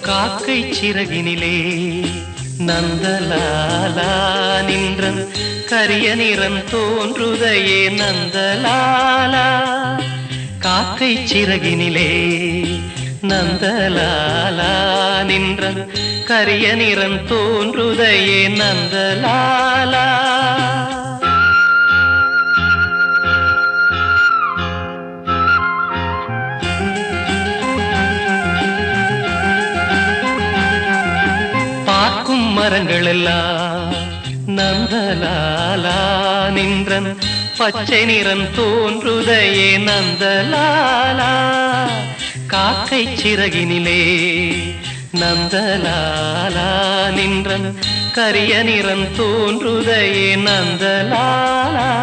காக்கை சிறகினிலே நந்தலாலா நின்றன் கரிய நிறம் தோன்றுதையே நந்தலாலா. காக்கை சிறகினிலே நந்தலாலா நின்றன் கரிய நிறம் தோன்றுதையே நந்தலாலா. பார்க்கும் மரங்கள் எல்லாம் நந்தலாலா நின்றன் பச்சை நிறம் தோன்றுதையே நந்தலாலா. காக்கை சிறகினிலே நந்தலாலா நின்றன் கரிய நிறம் தோன்றுதையே நந்தலாலா.